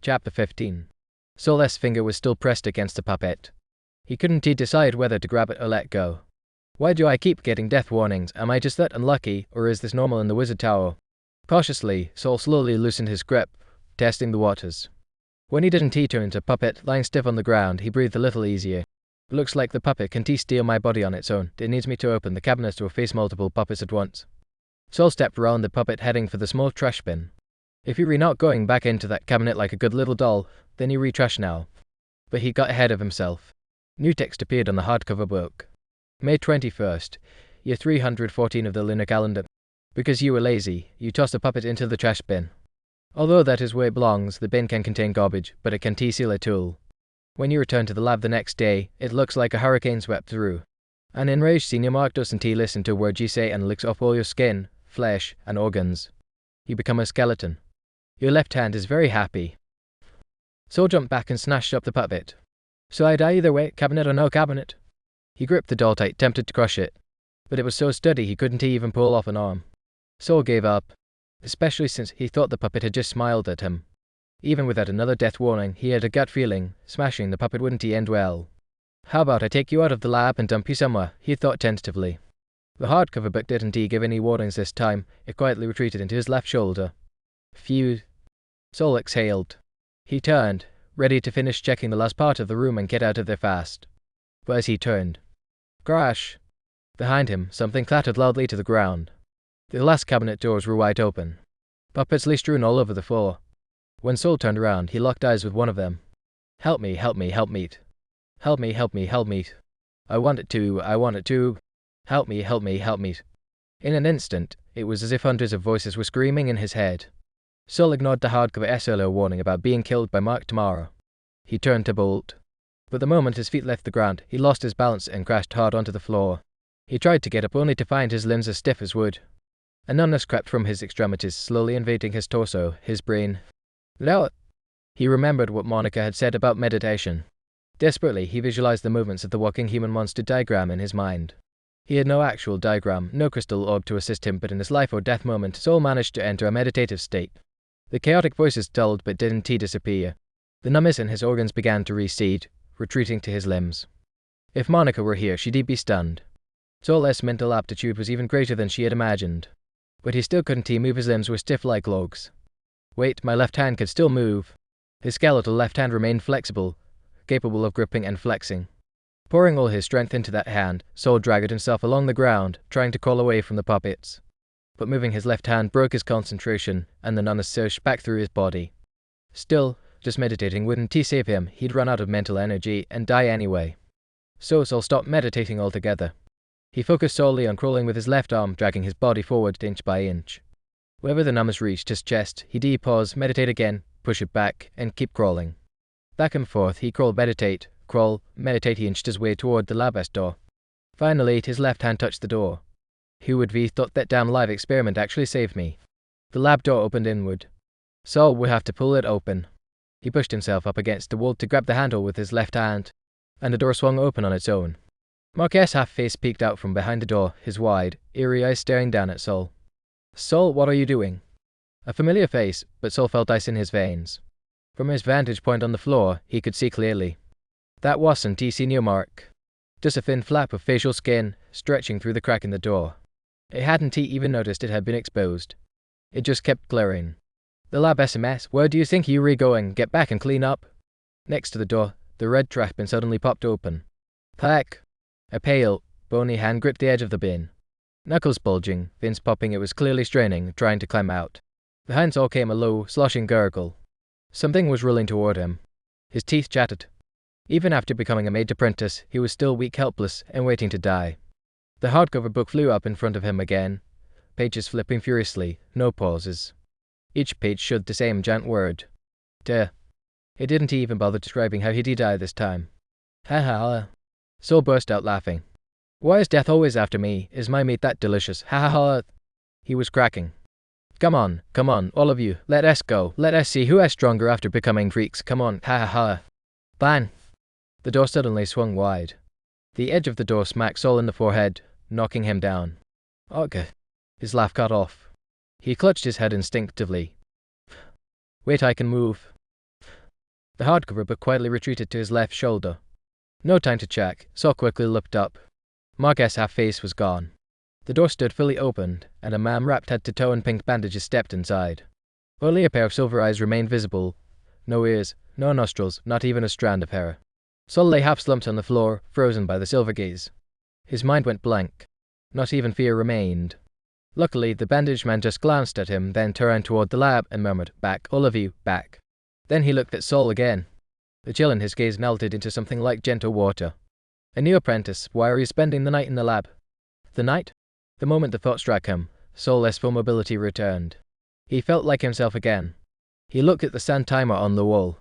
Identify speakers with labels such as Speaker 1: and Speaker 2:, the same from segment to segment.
Speaker 1: Chapter 15. Sol's finger was still pressed against the puppet. He couldn't decide whether to grab it or let go. Why do I keep getting death warnings? Am I just that unlucky, or is this normal in the Wizard Tower? Cautiously, Sol slowly loosened his grip, testing the waters. When he didn't turn to puppet lying stiff on the ground, he breathed a little easier. Looks like the puppet can steal my body on its own. It needs me to open the cabinet or face multiple puppets at once. Sol stepped around the puppet, heading for the small trash bin. If you were not going back into that cabinet like a good little doll, then you retrash now. But he got ahead of himself. New text appeared on the hardcover book. May 21st, year 314 of the lunar calendar. Because you were lazy, you tossed the puppet into the trash bin. Although that is where it belongs, the bin can contain garbage, but it can seal a tool. When you return to the lab the next day, it looks like a hurricane swept through. An enraged Senior Mark doesn't listen to a word you say and licks off all your skin, flesh, and organs. You become a skeleton. Your left hand is very happy. Sol jumped back and snatched up the puppet. So I die either way, cabinet or no cabinet. He gripped the doll tight, tempted to crush it. But it was so sturdy he couldn't even pull off an arm. Sol gave up, especially since he thought the puppet had just smiled at him. Even without another death warning, he had a gut feeling smashing the puppet wouldn't end well. How about I take you out of the lab and dump you somewhere, he thought tentatively. The hardcover book didn't give any warnings this time. It quietly retreated into his left shoulder. Phew. Sol exhaled. He turned, ready to finish checking the last part of the room and get out of there fast. But as he turned, crash! Behind him, something clattered loudly to the ground. The last cabinet doors were wide open. Puppets lay strewn all over the floor. When Sol turned around, he locked eyes with one of them. Help me, help me, help me. Help me, help me, help me. I want it to. Help me, help me, help me. In an instant, it was as if hundreds of voices were screaming in his head. Sol ignored the hardcover SLO warning about being killed by Mark tomorrow. He turned to bolt. But the moment his feet left the ground, he lost his balance and crashed hard onto the floor. He tried to get up only to find his limbs as stiff as wood. A numbness crept from his extremities, slowly invading his torso, his brain. No! He remembered what Monica had said about meditation. Desperately, he visualized the movements of the walking human monster diagram in his mind. He had no actual diagram, no crystal orb to assist him, but in this life or death moment, Sol managed to enter a meditative state. The chaotic voices dulled but didn't disappear. The numbness in his organs began to recede, retreating to his limbs. If Monica were here, she'd be stunned. Sol's mental aptitude was even greater than she had imagined. But he still couldn't move. His limbs were stiff like logs. Wait, my left hand could still move. His skeletal left hand remained flexible, capable of gripping and flexing. Pouring all his strength into that hand, Sol dragged himself along the ground, trying to crawl away from the puppets. But moving his left hand broke his concentration, and the numbness surged back through his body. Still, just meditating wouldn't save him. He'd run out of mental energy and die anyway. So Sol stopped meditating altogether. He focused solely on crawling with his left arm, dragging his body forward inch by inch. Wherever the numbness reached his chest, he'd pause, meditate again, push it back, and keep crawling. Back and forth, he crawled, meditate, crawl, meditate. He inched his way toward the lab's door. Finally, his left hand touched the door. Who would have thought that damn live experiment actually saved me? The lab door opened inward. Sol would have to pull it open. He pushed himself up against the wall to grab the handle with his left hand, and the door swung open on its own. Marquette's half-face peeked out from behind the door, his wide, eerie eyes staring down at Sol. Sol, what are you doing? A familiar face, but Sol felt ice in his veins. From his vantage point on the floor, he could see clearly. That wasn't Senior Mark. Just a thin flap of facial skin, stretching through the crack in the door. It hadn't even noticed it had been exposed. It just kept glaring. The lab SMS, where do you think you were going? Get back and clean up. Next to the door, the red trash bin suddenly popped open. Pack! A pale, bony hand gripped the edge of the bin. Knuckles bulging, fins popping, it was clearly straining, trying to climb out. Behind Sol came a low, sloshing gurgle. Something was rolling toward him. His teeth chattered. Even after becoming a maid apprentice, he was still weak, helpless, and waiting to die. The hardcover book flew up in front of him again, pages flipping furiously, no pauses. Each page showed the same giant word. Duh. It didn't even bother describing how he'd die this time. Ha ha ha. Sol burst out laughing. Why is death always after me? Is my meat that delicious? Ha ha ha. He was cracking. Come on, all of you, let us go. Let us see who is stronger after becoming freaks. Come on, ha ha ha. Bang. The door suddenly swung wide. The edge of the door smacked Sol in the forehead, knocking him down. Ugh. His laugh cut off. He clutched his head instinctively. Wait, I can move. The hardcover book quietly retreated to his left shoulder. No time to check, Saul quickly looked up. Marquette's half-face was gone. The door stood fully opened, and a man wrapped head to toe in pink bandages stepped inside. Only a pair of silver eyes remained visible. No ears, no nostrils, not even a strand of hair. Saul lay half-slumped on the floor, frozen by the silver gaze. His mind went blank. Not even fear remained. Luckily, the bandaged man just glanced at him, then turned toward the lab and murmured, "Back, all of you, back." Then he looked at Saul again. The chill in his gaze melted into something like gentle water. "A new apprentice, why are you spending the night in the lab?" The night? The moment the thought struck him, Saul's full mobility returned. He felt like himself again. He looked at the sand timer on the wall.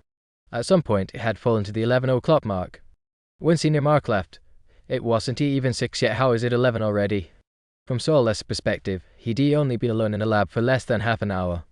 Speaker 1: At some point, it had fallen to the 11 o'clock mark. When Senior Mark left, it wasn't even 6 yet. How is it 11 already? From Saul's perspective, he'd only been alone in the lab for less than half an hour.